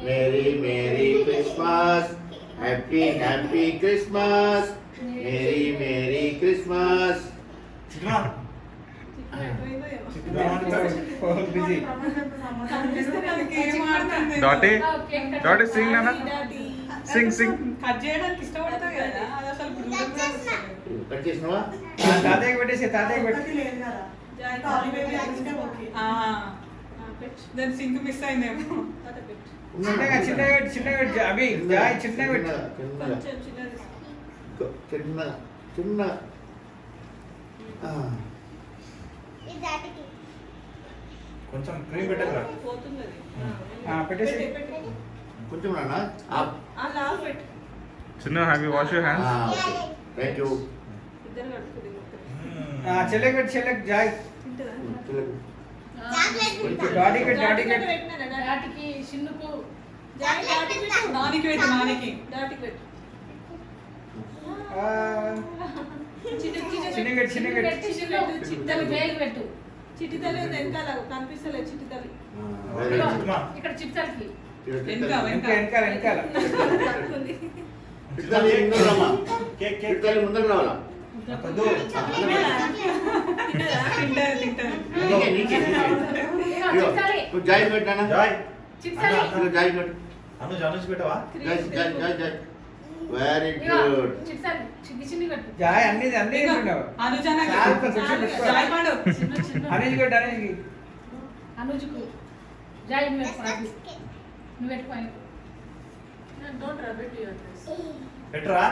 Mary merry Christmas, happy happy Christmas, merry merry Christmas. డాటీ డాటీ sing నాన్న, sing Singh. Cut చేయడానికి ఇష్టపడతావు కదా, అది అసలు కట్ చేసినావా? తాతయ్యకి పెట్టేసి తాతయ్యకి పెట్టి దాని సింక్ మిస్ అయిందేమో. చిన్నగా చిన్నగా పెట్టి చిన్నగా పెట్టి అవి జాయ్ చిన్నగా పెట్టి చిన్న చిన్న కొంచెం క్రీమ్ పెట్టరా? పెట్టేసి కొంచెం నాన్న. చిన్న happy wash your hands. Thank you. చెల్లెకి పెట్టి చెల్లెకి జాయ్ డాడీ పెట్టి డాడీ పెట్టి డాటికి చిన్నుకు నానికి పెట్టు, నానికి చిన్న పెట్టి చిన్న పెట్టి పెట్టి చిట్టలు జైలు పెట్టు. చిట్టి తల్లి వెనకాల కనిపిస్తలేదు. చిట్టి తల్లి ఇక్కడ చిట్టలకి వెనకాల వెనకాల ముందర రావాలా? జాయ్ పెట్టానా? చిట్టలి జాయ్ పెట్టు. అనుజ్ పెట్టవా? Very good. చిట్టలి చిన్ని చిన్ని పెట్టు. జాయ్ అన్ని అన్ని తింటున్నావు చిన్న చిన్న అనేది పెట్టి అనేది అనుజుకు జై నువ్వు పెట్టుకో. నువ్వు పెట్టుకో. పెట్టరా?